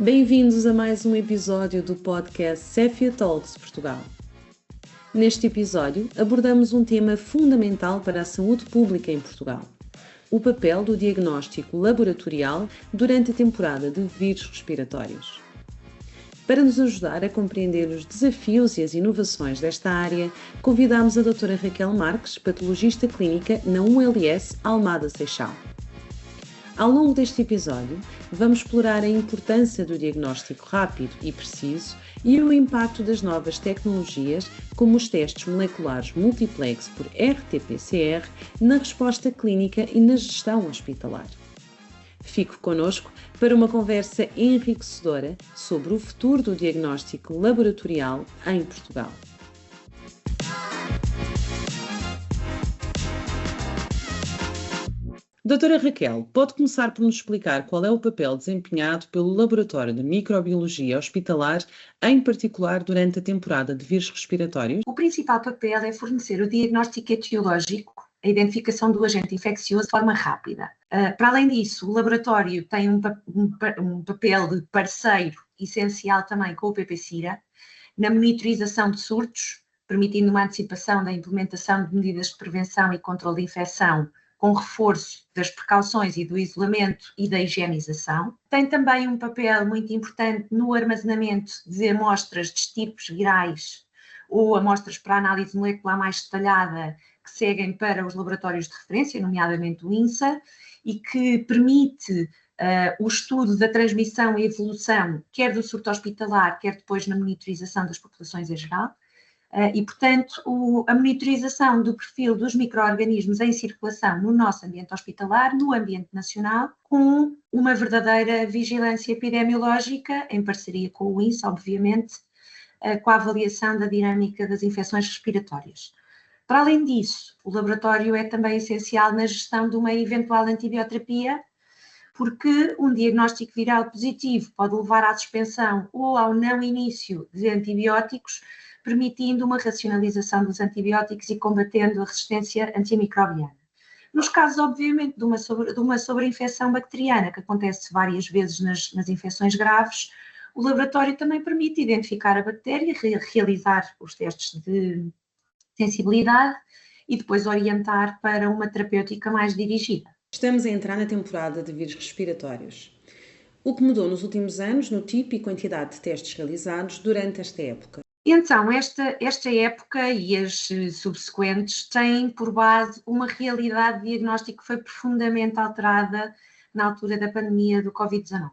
Bem-vindos a mais um episódio do podcast Cefia Talks Portugal. Neste episódio, abordamos um tema fundamental para a saúde pública em Portugal: o papel do diagnóstico laboratorial durante a temporada de vírus respiratórios. Para nos ajudar a compreender os desafios e as inovações desta área, convidamos a doutora Raquel Marques, patologista clínica na ULS Almada Seixal. Ao longo deste episódio, vamos explorar a importância do diagnóstico rápido e preciso e o impacto das novas tecnologias, como os testes moleculares multiplex por RT-PCR, na resposta clínica e na gestão hospitalar. Fique connosco para uma conversa enriquecedora sobre o futuro do diagnóstico laboratorial em Portugal. Doutora Raquel, pode começar por nos explicar qual é o papel desempenhado pelo Laboratório de Microbiologia Hospitalar, em particular durante a temporada de vírus respiratórios? O principal papel é fornecer o diagnóstico etiológico, a identificação do agente infeccioso de forma rápida. Para além disso, o laboratório tem um papel de parceiro essencial também com o PPCIRA, na monitorização de surtos, permitindo uma antecipação da implementação de medidas de prevenção e controle de infecção, com reforço das precauções e do isolamento e da higienização. Tem também um papel muito importante no armazenamento de amostras de estirpes virais ou amostras para análise molecular mais detalhada que seguem para os laboratórios de referência, nomeadamente o INSA, e que permite o estudo da transmissão e evolução, quer do surto hospitalar, quer depois na monitorização das populações em geral. E, portanto, a monitorização do perfil dos micro-organismos em circulação no nosso ambiente hospitalar, no ambiente nacional, com uma verdadeira vigilância epidemiológica, em parceria com o INSS, obviamente, com a avaliação da dinâmica das infecções respiratórias. Para além disso, o laboratório é também essencial na gestão de uma eventual antibioterapia, porque um diagnóstico viral positivo pode levar à suspensão ou ao não início de antibióticos, permitindo uma racionalização dos antibióticos e combatendo a resistência antimicrobiana. Nos casos, obviamente, de uma sobreinfecção bacteriana, que acontece várias vezes nas infecções graves, o laboratório também permite identificar a bactéria, realizar os testes de sensibilidade e depois orientar para uma terapêutica mais dirigida. Estamos a entrar na temporada de vírus respiratórios. O que mudou nos últimos anos no tipo e quantidade de testes realizados durante esta época? Então, esta época e as subsequentes têm por base uma realidade de diagnóstico que foi profundamente alterada na altura da pandemia do Covid-19.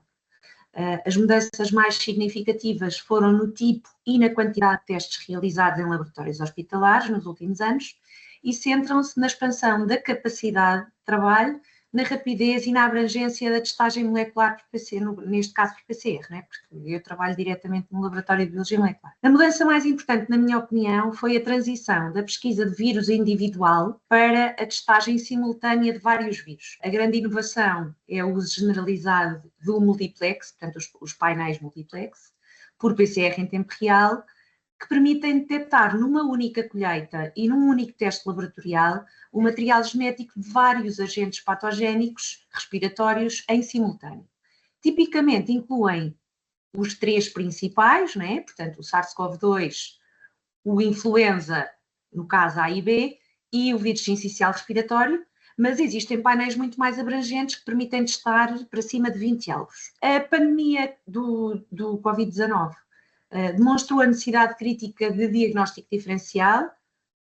As mudanças mais significativas foram no tipo e na quantidade de testes realizados em laboratórios hospitalares nos últimos anos e centram-se na expansão da capacidade de trabalho, na rapidez e na abrangência da testagem molecular por PCR, neste caso por PCR, né? Porque eu trabalho diretamente no laboratório de biologia molecular. A mudança mais importante, na minha opinião, foi a transição da pesquisa de vírus individual para a testagem simultânea de vários vírus. A grande inovação é o uso generalizado do multiplex, portanto os painéis multiplex, por PCR em tempo real, que permitem detectar numa única colheita e num único teste laboratorial o material genético de vários agentes patogénicos respiratórios em simultâneo. Tipicamente incluem os três principais, né? Portanto, o SARS-CoV-2, o influenza, no caso A e B, e o vírus sincicial respiratório, mas existem painéis muito mais abrangentes que permitem testar para cima de 20 alvos. A pandemia do Covid-19 demonstrou a necessidade crítica de diagnóstico diferencial,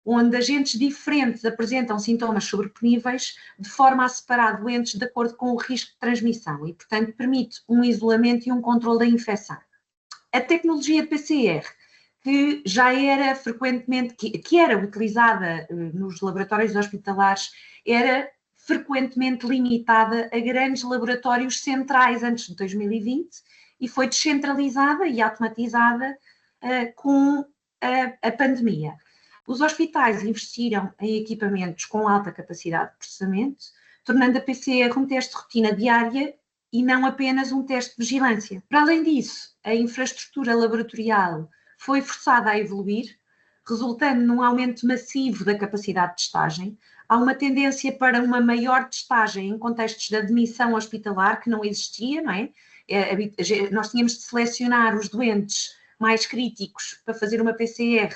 onde agentes diferentes apresentam sintomas sobreponíveis de forma a separar doentes de acordo com o risco de transmissão e, portanto, permite um isolamento e um controle da infecção. A tecnologia PCR, que já era frequentemente, que era utilizada nos laboratórios hospitalares, era frequentemente limitada a grandes laboratórios centrais antes de 2020 e foi descentralizada e automatizada com a pandemia. Os hospitais investiram em equipamentos com alta capacidade de processamento, tornando a PCR um teste de rotina diária e não apenas um teste de vigilância. Para além disso, a infraestrutura laboratorial foi forçada a evoluir, resultando num aumento massivo da capacidade de testagem. Há uma tendência para uma maior testagem em contextos de admissão hospitalar que não existia, não é? nós tínhamos de selecionar os doentes mais críticos para fazer uma PCR,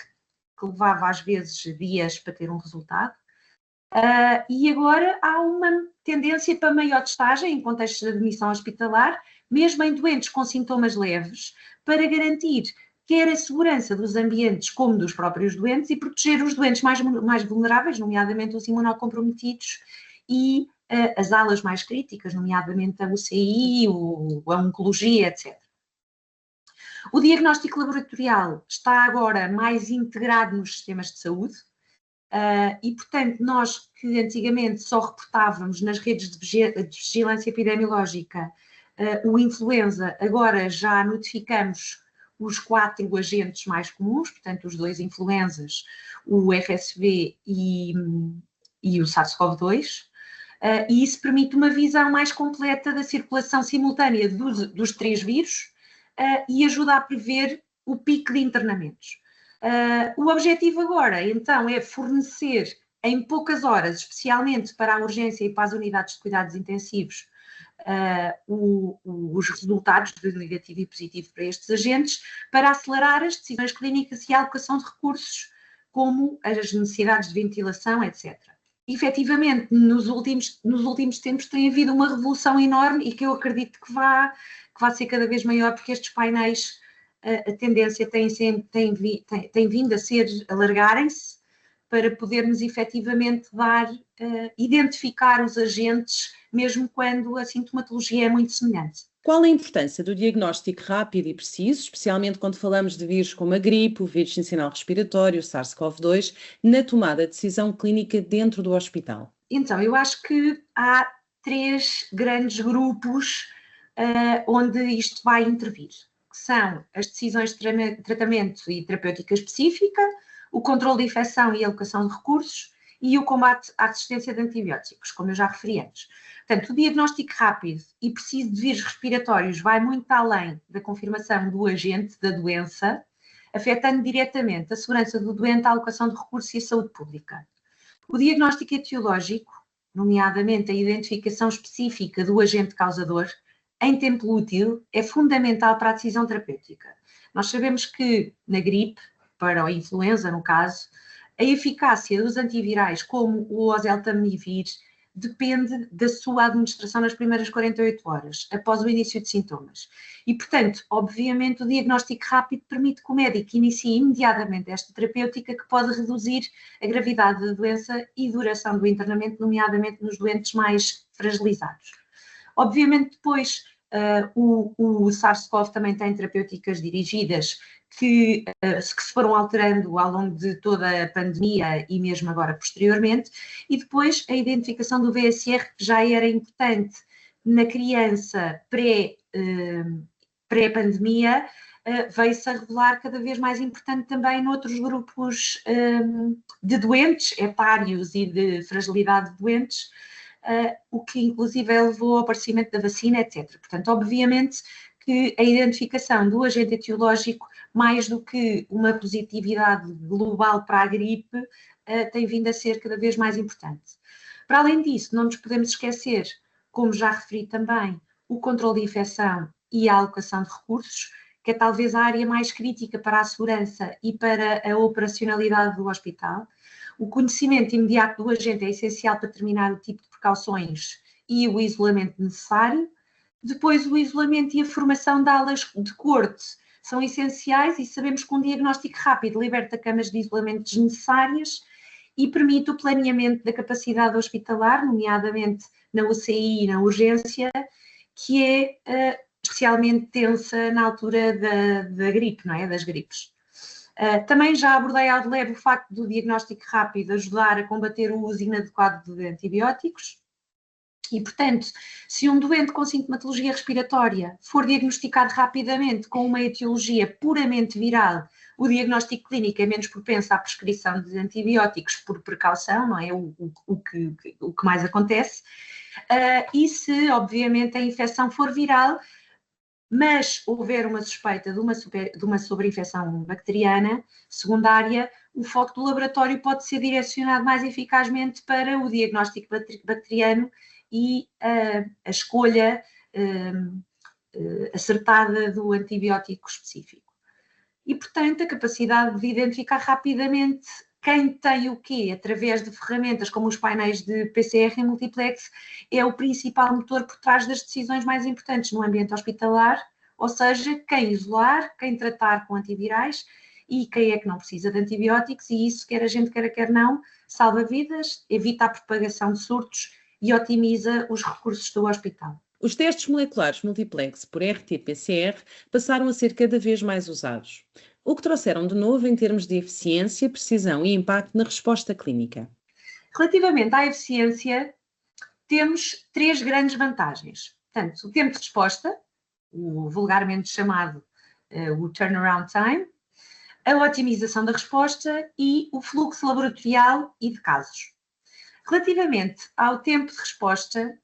que levava às vezes dias para ter um resultado. E agora há uma tendência para maior testagem em contextos de admissão hospitalar, mesmo em doentes com sintomas leves, para garantir quer a segurança dos ambientes como dos próprios doentes e proteger os doentes mais vulneráveis, nomeadamente os imunocomprometidos e as alas mais críticas, nomeadamente a UCI, a oncologia, etc. O diagnóstico laboratorial está agora mais integrado nos sistemas de saúde e, portanto, nós que antigamente só reportávamos nas redes de vigilância epidemiológica o influenza, agora já notificamos os 4 agentes mais comuns, portanto, os 2 influenzas, o RSV e o SARS-CoV-2, e isso permite uma visão mais completa da circulação simultânea dos 3 vírus e ajuda a prever o pico de internamentos. O objetivo agora, então, é fornecer em poucas horas, especialmente para a urgência e para as unidades de cuidados intensivos, os resultados de negativo e positivo para estes agentes, para acelerar as decisões clínicas e a alocação de recursos, como as necessidades de ventilação, etc. Efetivamente, nos últimos tempos tem havido uma revolução enorme e que eu acredito que vai ser cada vez maior, porque estes painéis, a tendência tem vindo a ser alargarem-se para podermos efetivamente identificar os agentes, mesmo quando a sintomatologia é muito semelhante. Qual a importância do diagnóstico rápido e preciso, especialmente quando falamos de vírus como a gripe, o vírus sinal respiratório, o SARS-CoV-2, na tomada de decisão clínica dentro do hospital? Então, eu acho que há 3 grandes grupos onde isto vai intervir, que são as decisões de tratamento e terapêutica específica, o controle de infecção e alocação de recursos e o combate à resistência de antibióticos, como eu já referi antes. Portanto, o diagnóstico rápido e preciso de vírus respiratórios vai muito além da confirmação do agente da doença, afetando diretamente a segurança do doente, a alocação de recursos e a saúde pública. O diagnóstico etiológico, nomeadamente a identificação específica do agente causador, em tempo útil, é fundamental para a decisão terapêutica. Nós sabemos que na gripe, para a influenza no caso, a eficácia dos antivirais, como o oseltamivir, depende da sua administração nas primeiras 48 horas, após o início de sintomas. E, portanto, obviamente, o diagnóstico rápido permite que o médico inicie imediatamente esta terapêutica que pode reduzir a gravidade da doença e duração do internamento, nomeadamente nos doentes mais fragilizados. Obviamente, depois, o SARS-CoV também tem terapêuticas dirigidas que se foram alterando ao longo de toda a pandemia e mesmo agora posteriormente, e depois a identificação do VSR, que já era importante na criança pré-pandemia, veio-se a revelar cada vez mais importante também noutros grupos de doentes, etários e de fragilidade de doentes, o que inclusive levou ao aparecimento da vacina, etc. Portanto, obviamente que a identificação do agente etiológico, mais do que uma positividade global para a gripe, tem vindo a ser cada vez mais importante. Para além disso, não nos podemos esquecer, como já referi também, o controle de infecção e a alocação de recursos, que é talvez a área mais crítica para a segurança e para a operacionalidade do hospital. O conhecimento imediato do agente é essencial para determinar o tipo de precauções e o isolamento necessário. Depois, o isolamento e a formação de alas de corte são essenciais e sabemos que um diagnóstico rápido liberta camas de isolamento desnecessárias e permite o planeamento da capacidade hospitalar, nomeadamente na UCI e na urgência, que é especialmente tensa na altura da gripe, não é? Das gripes. Também já abordei ao de leve o facto do diagnóstico rápido ajudar a combater o uso inadequado de antibióticos. E, portanto, se um doente com sintomatologia respiratória for diagnosticado rapidamente com uma etiologia puramente viral, o diagnóstico clínico é menos propenso à prescrição de antibióticos por precaução, não é o que mais acontece. E se, obviamente, a infecção for viral, mas houver uma suspeita de uma sobreinfecção bacteriana secundária, o foco do laboratório pode ser direcionado mais eficazmente para o diagnóstico bacteriano e a escolha acertada do antibiótico específico. E, portanto, a capacidade de identificar rapidamente quem tem o quê, através de ferramentas como os painéis de PCR e multiplex, é o principal motor por trás das decisões mais importantes no ambiente hospitalar, ou seja, quem isolar, quem tratar com antivirais e quem é que não precisa de antibióticos, e isso, quer a gente quer não, salva vidas, evita a propagação de surtos e otimiza os recursos do hospital. Os testes moleculares multiplex por RT-PCR passaram a ser cada vez mais usados. O que trouxeram de novo em termos de eficiência, precisão e impacto na resposta clínica? Relativamente à eficiência, temos 3 grandes vantagens. Portanto, o tempo de resposta, o vulgarmente chamado o turnaround time, a otimização da resposta e o fluxo laboratorial e de casos. Relativamente ao tempo de resposta,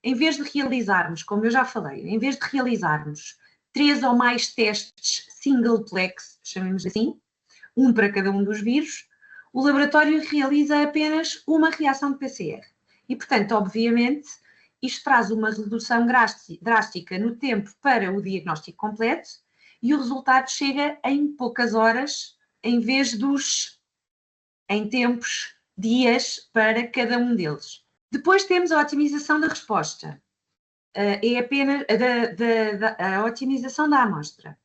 em vez de realizarmos, como eu já falei, em vez de realizarmos 3 ou mais testes singleplex, chamemos assim, um para cada um dos vírus, o laboratório realiza apenas uma reação de PCR. E, portanto, obviamente, isto traz uma redução drástica no tempo para o diagnóstico completo e o resultado chega em poucas horas, em vez em tempos, dias para cada um deles. Depois temos a otimização da resposta. É apenas a otimização da amostra.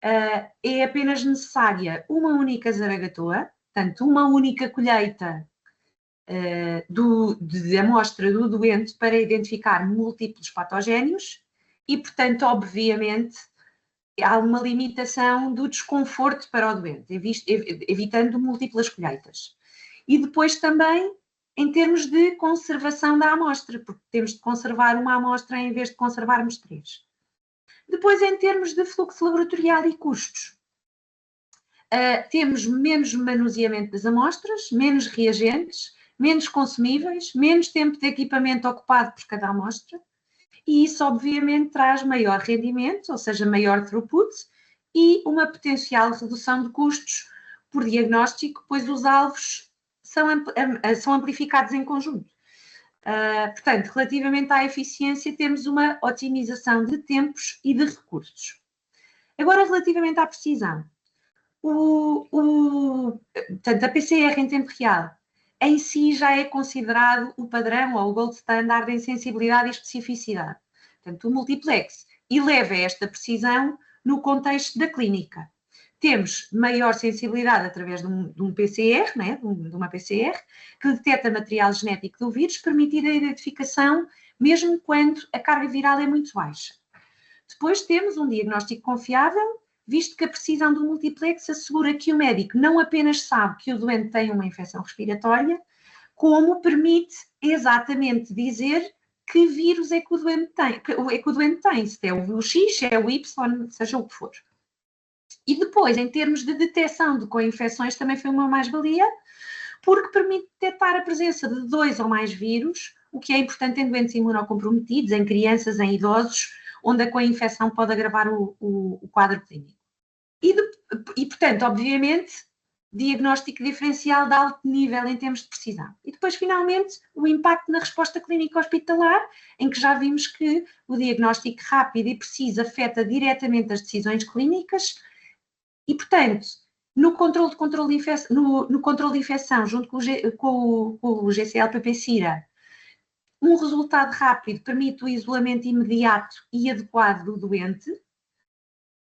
É apenas necessária uma única zaragatoa, portanto, uma única colheita de amostra do doente para identificar múltiplos patogénios e, portanto, obviamente, há uma limitação do desconforto para o doente, evitando múltiplas colheitas. E depois também em termos de conservação da amostra, porque temos de conservar uma amostra em vez de conservarmos 3. Depois, em termos de fluxo laboratorial e custos, temos menos manuseamento das amostras, menos reagentes, menos consumíveis, menos tempo de equipamento ocupado por cada amostra, e isso obviamente traz maior rendimento, ou seja, maior throughput, e uma potencial redução de custos por diagnóstico, pois os alvos são amplificados em conjunto. Portanto, relativamente à eficiência, temos uma otimização de tempos e de recursos. Agora, relativamente à precisão, portanto, a PCR em tempo real em si já é considerado o padrão ou o gold standard em sensibilidade e especificidade. Portanto, o multiplex eleva esta precisão no contexto da clínica. Temos maior sensibilidade através de um PCR, né, de uma PCR, que detecta material genético do vírus, permitindo a identificação mesmo quando a carga viral é muito baixa. Depois temos um diagnóstico confiável, visto que a precisão do multiplex assegura que o médico não apenas sabe que o doente tem uma infecção respiratória, como permite exatamente dizer que vírus é que o doente tem, se é o X, se é o Y, seja o que for. E depois, em termos de detecção de co-infecções, também foi uma mais-valia, porque permite detectar a presença de 2 ou mais vírus, o que é importante em doentes imunocomprometidos, em crianças, em idosos, onde a co-infecção pode agravar o quadro clínico. E, portanto, obviamente, diagnóstico diferencial de alto nível em termos de precisão. E depois, finalmente, o impacto na resposta clínica hospitalar, em que já vimos que o diagnóstico rápido e preciso afeta diretamente as decisões clínicas e, portanto, no controle de infecção, junto com o GCL-PP-Cira, um resultado rápido permite o isolamento imediato e adequado do doente,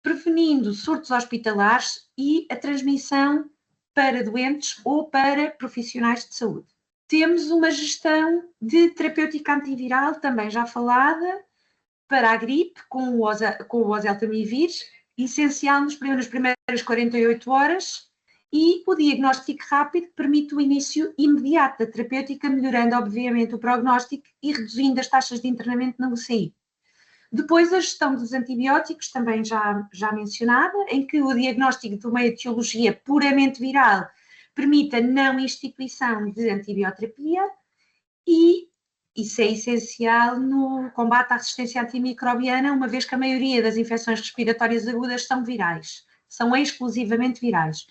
prevenindo surtos hospitalares e a transmissão para doentes ou para profissionais de saúde. Temos uma gestão de terapêutica antiviral, também já falada, para a gripe, com o oseltamivir, essencial nas primeiras 48 horas, e o diagnóstico rápido que permite o início imediato da terapêutica, melhorando, obviamente, o prognóstico e reduzindo as taxas de internamento na UCI. Depois, a gestão dos antibióticos, também já mencionada, em que o diagnóstico de uma etiologia puramente viral permite a não instituição de antibioterapia e isso é essencial no combate à resistência antimicrobiana, uma vez que a maioria das infecções respiratórias agudas são virais, são exclusivamente virais.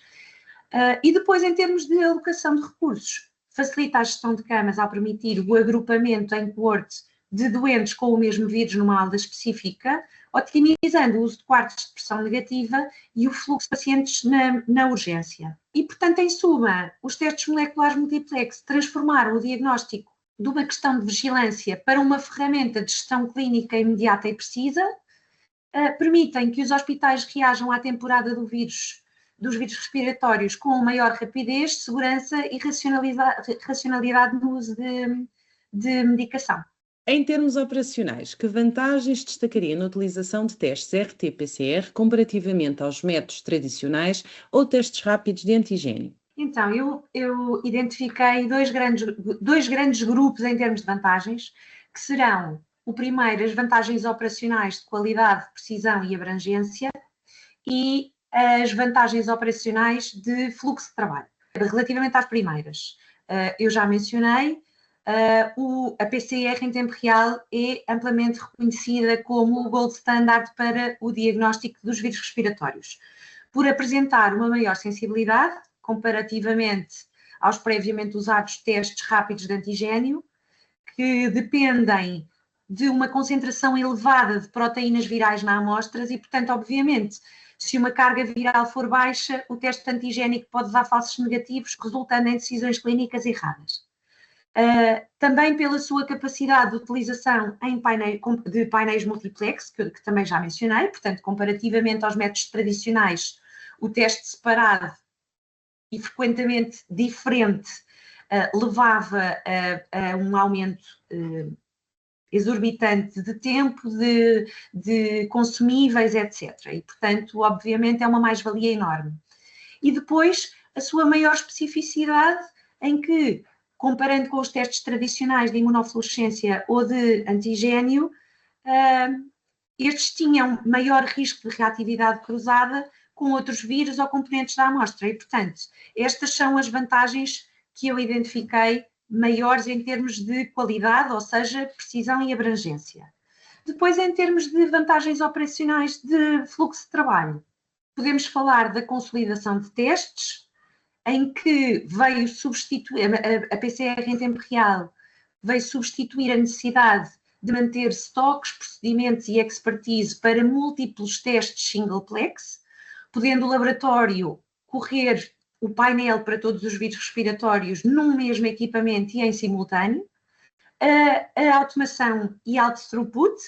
E depois, em termos de alocação de recursos, facilita a gestão de camas ao permitir o agrupamento em coorte de doentes com o mesmo vírus numa aula específica, otimizando o uso de quartos de pressão negativa e o fluxo de pacientes na urgência. E, portanto, em suma, os testes moleculares multiplex transformaram o diagnóstico de uma questão de vigilância para uma ferramenta de gestão clínica imediata e precisa, permitem que os hospitais reajam à temporada dos vírus respiratórios com maior rapidez, segurança e racionalidade no uso de medicação. Em termos operacionais, que vantagens destacaria na utilização de testes RT-PCR comparativamente aos métodos tradicionais ou testes rápidos de antigênio? Então, eu identifiquei dois grandes grupos em termos de vantagens, que serão, o primeiro, as vantagens operacionais de qualidade, precisão e abrangência, e as vantagens operacionais de fluxo de trabalho. Relativamente às primeiras, eu já mencionei, a PCR em tempo real é amplamente reconhecida como o gold standard para o diagnóstico dos vírus respiratórios, por apresentar uma maior sensibilidade comparativamente aos previamente usados testes rápidos de antigênio, que dependem de uma concentração elevada de proteínas virais na amostras e, portanto, obviamente, se uma carga viral for baixa, o teste antigénico pode dar falsos negativos, resultando em decisões clínicas erradas. Também pela sua capacidade de utilização de painéis multiplex, que também já mencionei, portanto, comparativamente aos métodos tradicionais, o teste separado e frequentemente diferente levava a um aumento exorbitante de tempo, de consumíveis, etc. E, portanto, obviamente, é uma mais-valia enorme. E depois, a sua maior especificidade, em que, comparando com os testes tradicionais de imunofluorescência ou de antigênio, estes tinham maior risco de reatividade cruzada com outros vírus ou componentes da amostra. E, portanto, estas são as vantagens que eu identifiquei maiores em termos de qualidade, ou seja, precisão e abrangência. Depois, em termos de vantagens operacionais de fluxo de trabalho, podemos falar da consolidação de testes, em que veio substituir, a PCR em tempo real veio substituir a necessidade de manter estoques, procedimentos e expertise para múltiplos testes singleplex, podendo o laboratório correr o painel para todos os vírus respiratórios num mesmo equipamento e em simultâneo, a automação e alto throughput,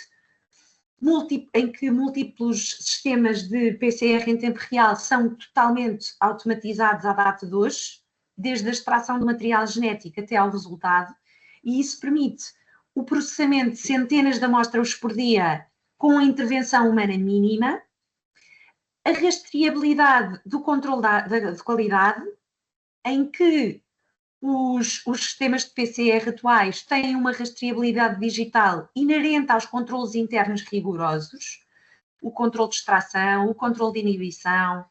em que múltiplos sistemas de PCR em tempo real são totalmente automatizados à data de hoje, desde a extração do material genético até ao resultado, e isso permite o processamento de centenas de amostras por dia com a intervenção humana mínima, a rastreabilidade do controle de qualidade, em que os sistemas de PCR atuais têm uma rastreabilidade digital inerente aos controles internos rigorosos, o controle de extração, o controle de inibição.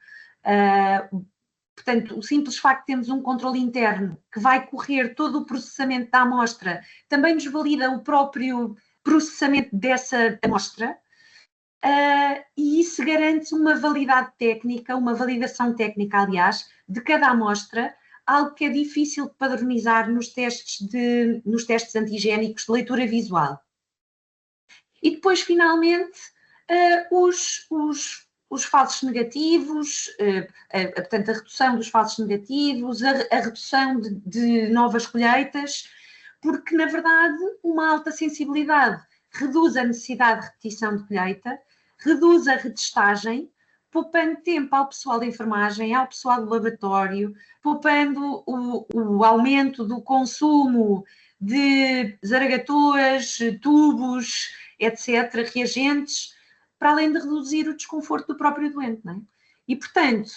Portanto, o simples facto de termos um controle interno que vai correr todo o processamento da amostra também nos valida o próprio processamento dessa amostra. E isso garante uma validade técnica, uma validação técnica, aliás, de cada amostra, algo que é difícil de padronizar nos testes antigénicos de leitura visual. E depois, finalmente, os falsos negativos, portanto, a redução dos falsos negativos, a redução de novas colheitas, porque, na verdade, uma alta sensibilidade reduz a necessidade de repetição de colheita, reduz a retestagem, poupando tempo ao pessoal da enfermagem, ao pessoal do laboratório, poupando o aumento do consumo de zaragatoas, tubos, etc., reagentes, para além de reduzir o desconforto do próprio doente, não é? E, portanto,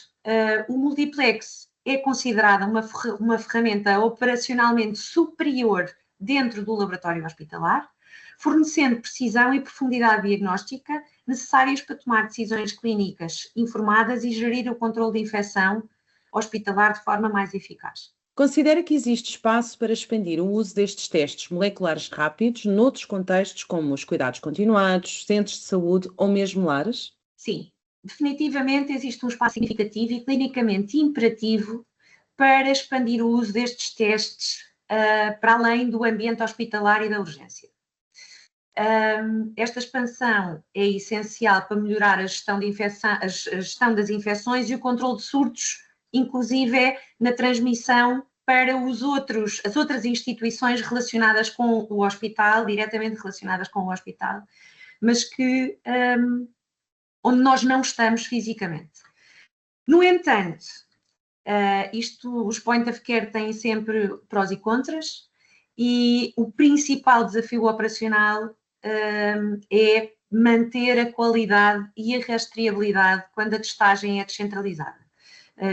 o multiplex é considerada uma ferramenta operacionalmente superior dentro do laboratório hospitalar, fornecendo precisão e profundidade diagnóstica necessárias para tomar decisões clínicas informadas e gerir o controle de infecção hospitalar de forma mais eficaz. Considera que existe espaço para expandir o uso destes testes moleculares rápidos noutros contextos como os cuidados continuados, centros de saúde ou mesmo lares? Sim, definitivamente existe um espaço significativo e clinicamente imperativo para expandir o uso destes testes para além do ambiente hospitalar e da urgência. Esta expansão é essencial para melhorar a gestão, a gestão das infecções e o controle de surtos, inclusive na transmissão para as outras instituições relacionadas com o hospital, diretamente relacionadas com o hospital, mas onde nós não estamos fisicamente. No entanto, os point of care têm sempre prós e contras, e o principal desafio operacional é manter a qualidade e a rastreabilidade quando a testagem é descentralizada.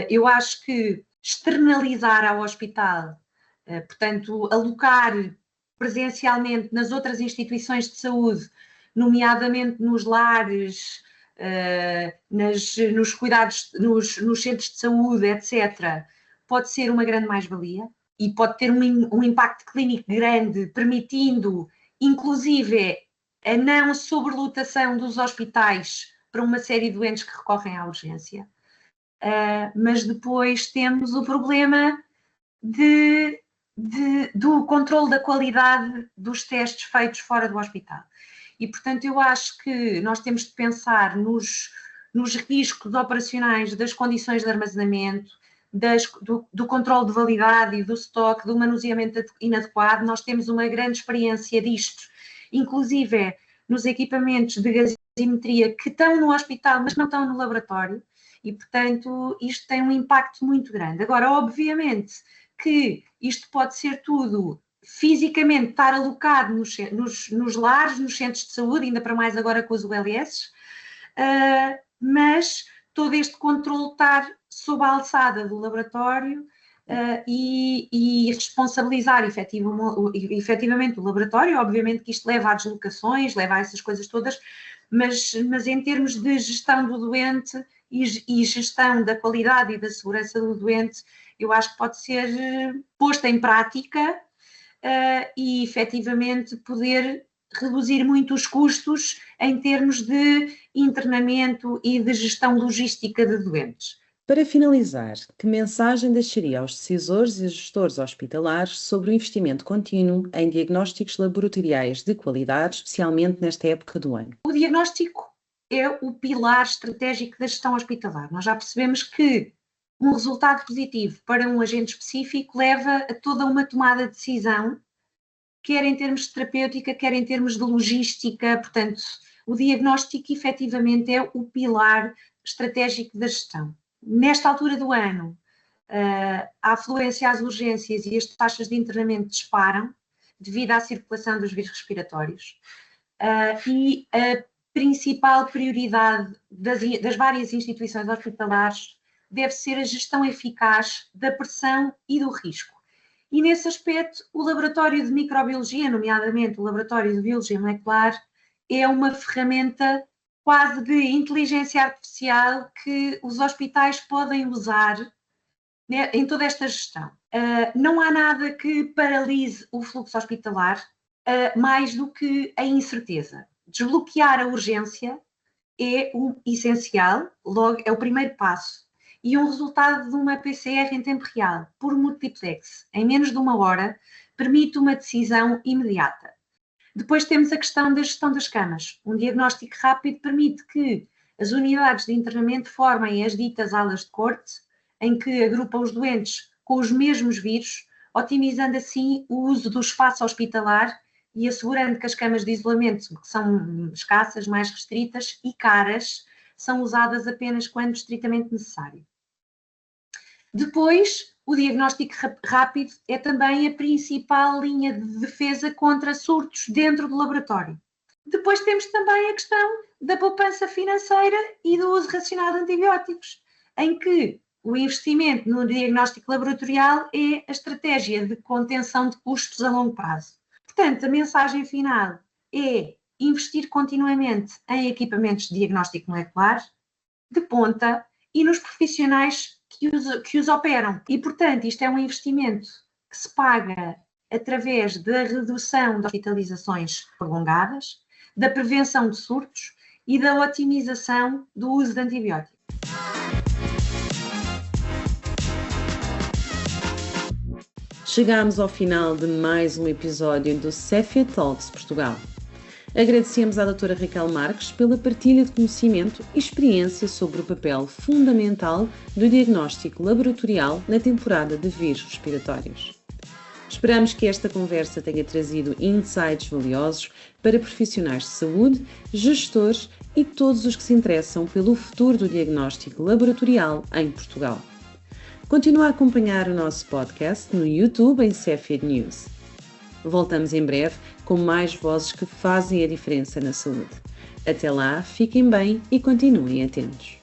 Eu acho que externalizar ao hospital, portanto, alocar presencialmente nas outras instituições de saúde, nomeadamente nos lares, nos cuidados, nos centros de saúde, etc., pode ser uma grande mais-valia e pode ter um impacto clínico grande, permitindo, inclusive, a não sobrelotação dos hospitais para uma série de doentes que recorrem à urgência. Mas depois temos o problema do controle da qualidade dos testes feitos fora do hospital. E, portanto, eu acho que nós temos de pensar nos riscos operacionais das condições de armazenamento, do controle de validade e do estoque, do manuseamento inadequado. Nós temos uma grande experiência disto, inclusive nos equipamentos de gasometria que estão no hospital, mas não estão no laboratório, e, portanto, isto tem um impacto muito grande. Agora, obviamente que isto pode ser tudo fisicamente estar alocado nos lares, nos centros de saúde, ainda para mais agora com os ULS, mas todo este controle estar sob a alçada do laboratório e responsabilizar efetivamente o laboratório. Obviamente que isto leva a deslocações, leva a essas coisas todas, mas em termos de gestão do doente e gestão da qualidade e da segurança do doente, eu acho que pode ser posto em prática e efetivamente poder reduzir muito os custos em termos de internamento e de gestão logística de doentes. Para finalizar, que mensagem deixaria aos decisores e gestores hospitalares sobre o investimento contínuo em diagnósticos laboratoriais de qualidade, especialmente nesta época do ano? O diagnóstico é o pilar estratégico da gestão hospitalar. Nós já percebemos que um resultado positivo para um agente específico leva a toda uma tomada de decisão, quer em termos de terapêutica, quer em termos de logística. Portanto, o diagnóstico efetivamente é o pilar estratégico da gestão. Nesta altura do ano, a afluência às urgências e as taxas de internamento disparam devido à circulação dos vírus respiratórios, e a principal prioridade das várias instituições hospitalares deve ser a gestão eficaz da pressão e do risco. E nesse aspecto, o laboratório de microbiologia, nomeadamente o laboratório de biologia molecular, é uma ferramenta quase de inteligência artificial que os hospitais podem usar, né, em toda esta gestão. Não há nada que paralise o fluxo hospitalar mais do que a incerteza. Desbloquear a urgência é o essencial, logo é o primeiro passo. E um resultado de uma PCR em tempo real, por multiplex, em menos de 1 hora, permite uma decisão imediata. Depois temos a questão da gestão das camas. Um diagnóstico rápido permite que as unidades de internamento formem as ditas alas de corte, em que agrupam os doentes com os mesmos vírus, otimizando assim o uso do espaço hospitalar e assegurando que as camas de isolamento, que são escassas, mais restritas e caras, são usadas apenas quando estritamente necessário. Depois, o diagnóstico rápido é também a principal linha de defesa contra surtos dentro do laboratório. Depois temos também a questão da poupança financeira e do uso racional de antibióticos, em que o investimento no diagnóstico laboratorial é a estratégia de contenção de custos a longo prazo. Portanto, a mensagem final é investir continuamente em equipamentos de diagnóstico molecular de ponta e nos profissionais que os operam. E, portanto, isto é um investimento que se paga através da redução de hospitalizações prolongadas, da prevenção de surtos e da otimização do uso de antibióticos. Chegamos ao final de mais um episódio do Cepheid Talks Portugal. Agradecemos à doutora Raquel Marques pela partilha de conhecimento e experiência sobre o papel fundamental do diagnóstico laboratorial na temporada de vírus respiratórios. Esperamos que esta conversa tenha trazido insights valiosos para profissionais de saúde, gestores e todos os que se interessam pelo futuro do diagnóstico laboratorial em Portugal. Continua a acompanhar o nosso podcast no YouTube em Cepheid News. Voltamos em breve com mais vozes que fazem a diferença na saúde. Até lá, fiquem bem e continuem atentos.